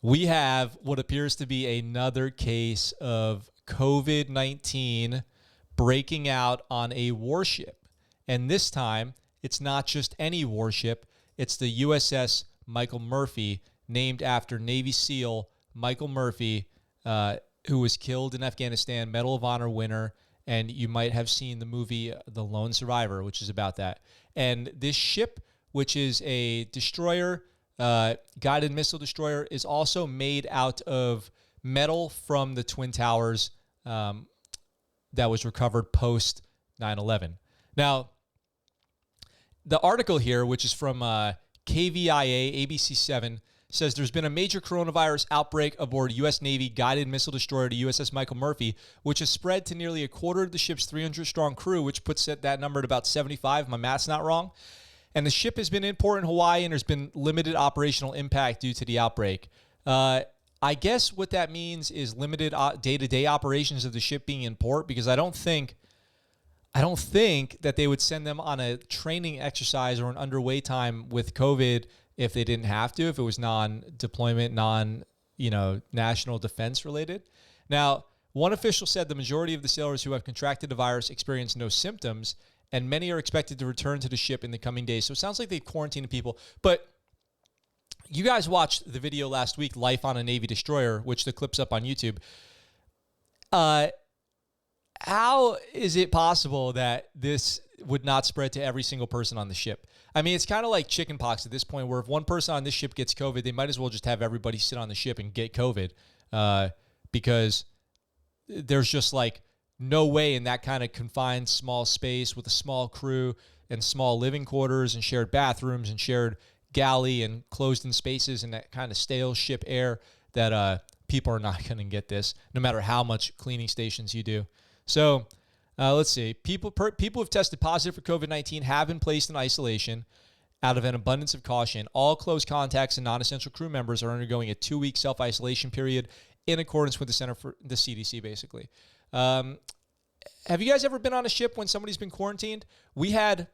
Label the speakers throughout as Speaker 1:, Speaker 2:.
Speaker 1: We have what appears to be another case of COVID-19 breaking out on a warship. And this time, it's not just any warship. It's the USS Michael Murphy, named after Navy SEAL Michael Murphy, who was killed in Afghanistan, Medal of Honor winner. And you might have seen the movie The Lone Survivor, which is about that. And this ship, which is a destroyer, guided missile destroyer, is also made out of metal from the Twin Towers that was recovered post 9/11. Now, the article here, which is from KVIA ABC7, says there's been a major coronavirus outbreak aboard U.S. Navy guided missile destroyer to USS Michael Murphy, which has spread to nearly a quarter of the ship's 300-strong crew, which puts that number at about 75. My math's not wrong. And the ship has been in port in Hawaii, and there's been limited operational impact due to the outbreak. I guess what that means is limited day-to-day operations of the ship being in port, because I don't think that they would send them on a training exercise or an underway time with COVID if they didn't have to, if it was non-deployment, national defense related. Now, one official said the majority of the sailors who have contracted the virus experienced no symptoms, and many are expected to return to the ship in the coming days. So it sounds like they've quarantined people. But you guys watched the video last week, Life on a Navy Destroyer, which the clip's up on YouTube. How is it possible that this would not spread to every single person on the ship? I mean, it's kind of like chickenpox at this point, where if one person on this ship gets COVID, they might as well just have everybody sit on the ship and get COVID, because there's just like no way in that kind of confined small space with a small crew and small living quarters and shared bathrooms and shared galley and closed-in spaces and that kind of stale ship air that people are not going to get this, no matter how much cleaning stations you do. So let's see. People who've tested positive for COVID-19 have been placed in isolation out of an abundance of caution. All close contacts and non-essential crew members are undergoing a 2-week self-isolation period in accordance with the Center for the CDC, basically. Have you guys ever been on a ship when somebody's been quarantined? So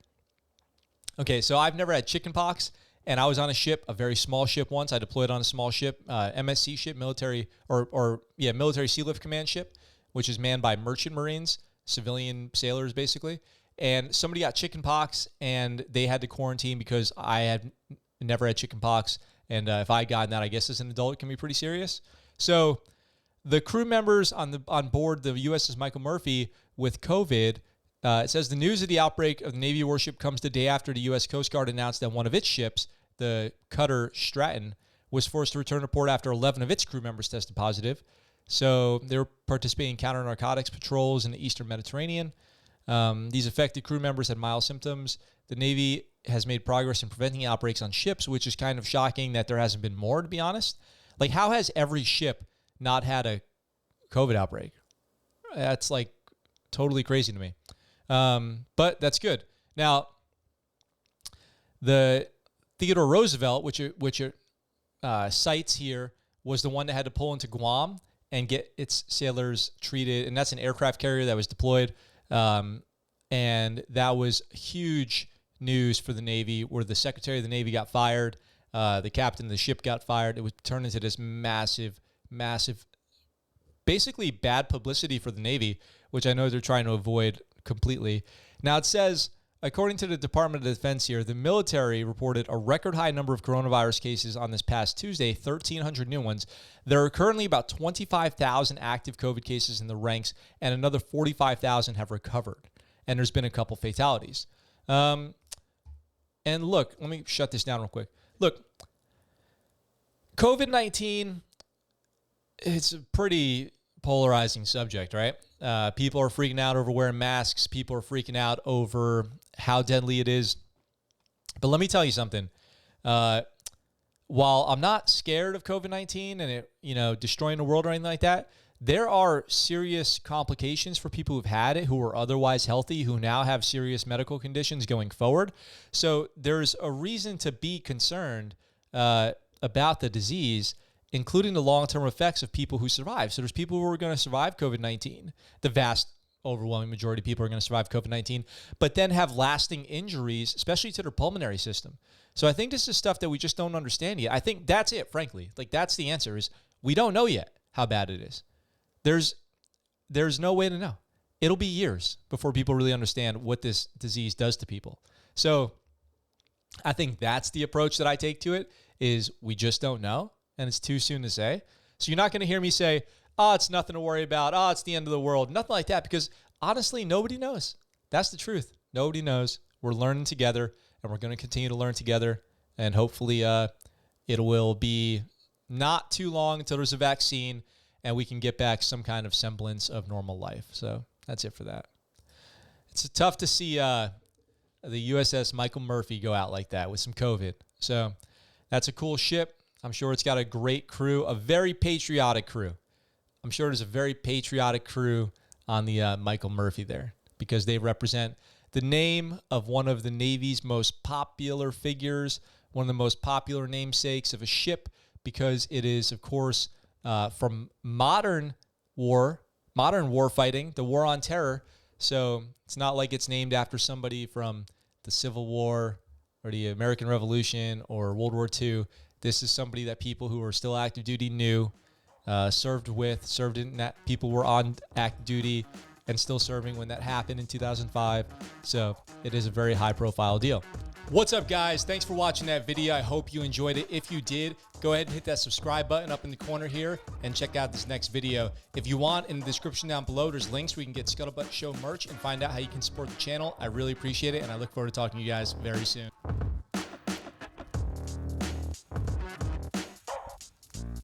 Speaker 1: I've never had chickenpox, and I was on a ship, a very small ship once. I deployed on a small ship, MSC ship, military Sea Lift Command ship, which is manned by merchant marines, civilian sailors, basically. And somebody got chickenpox, and they had to quarantine because I had never had chickenpox. And if I got that, I guess as an adult, it can be pretty serious. So the crew members on board the USS Michael Murphy with COVID, it says the news of the outbreak of the Navy warship comes the day after the U.S. Coast Guard announced that one of its ships, the cutter Stratton, was forced to return to port after 11 of its crew members tested positive. So they were participating in counter-narcotics patrols in the Eastern Mediterranean. These affected crew members had mild symptoms. The Navy has made progress in preventing outbreaks on ships, which is kind of shocking that there hasn't been more, to be honest. Like, how has every ship not had a COVID outbreak? That's like totally crazy to me. But that's good. Now, the Theodore Roosevelt, which cites here, was the one that had to pull into Guam and get its sailors treated. And that's an aircraft carrier that was deployed. And that was huge news for the Navy, where the Secretary of the Navy got fired. The captain of the ship got fired. It was turned into this massive, basically bad publicity for the Navy, which I know they're trying to avoid completely. Now it says, according to the Department of Defense here, the military reported a record high number of coronavirus cases on this past Tuesday, 1,300 new ones. There are currently about 25,000 active COVID cases in the ranks, and another 45,000 have recovered. And there's been a couple fatalities. And look, let me shut this down real quick. Look, COVID-19, it's a pretty polarizing subject, right? People are freaking out over wearing masks. People are freaking out over how deadly it is. But let me tell you something. While I'm not scared of COVID-19 and it, destroying the world or anything like that, there are serious complications for people who've had it, who are otherwise healthy, who now have serious medical conditions going forward. So there's a reason to be concerned about the disease, including the long-term effects of people who survive. So there's people who are going to survive COVID-19, the vast overwhelming majority of people are going to survive COVID-19, but then have lasting injuries, especially to their pulmonary system. So I think this is stuff that we just don't understand yet. I think that's it, frankly. Like, that's the answer, is we don't know yet how bad it is. There's no way to know. It'll be years before people really understand what this disease does to people. So I think that's the approach that I take to it, is we just don't know, and it's too soon to say. So you're not going to hear me say, oh, it's nothing to worry about. Oh, it's the end of the world. Nothing like that, because honestly, nobody knows. That's the truth. Nobody knows. We're learning together, and we're going to continue to learn together. And hopefully it will be not too long until there's a vaccine and we can get back some kind of semblance of normal life. So that's it for that. It's tough to see the USS Michael Murphy go out like that with some COVID. So that's a cool ship. I'm sure it's got a great crew, a very patriotic crew. I'm sure there's a very patriotic crew on the Michael Murphy there, because they represent the name of one of the Navy's most popular figures, one of the most popular namesakes of a ship, because it is, of course, from modern war fighting, the war on terror. So it's not like it's named after somebody from the Civil War or the American Revolution or World War II. This is somebody that people who are still active duty knew, served in that. People were on active duty and still serving when that happened in 2005. So it is a very high profile deal. What's up, guys? Thanks for watching that video. I hope you enjoyed it. If you did, go ahead and hit that subscribe button up in the corner here and check out this next video. If you want, in the description down below, there's links where you can get ScuttleButt Show merch and find out how you can support the channel. I really appreciate it, and I look forward to talking to you guys very soon.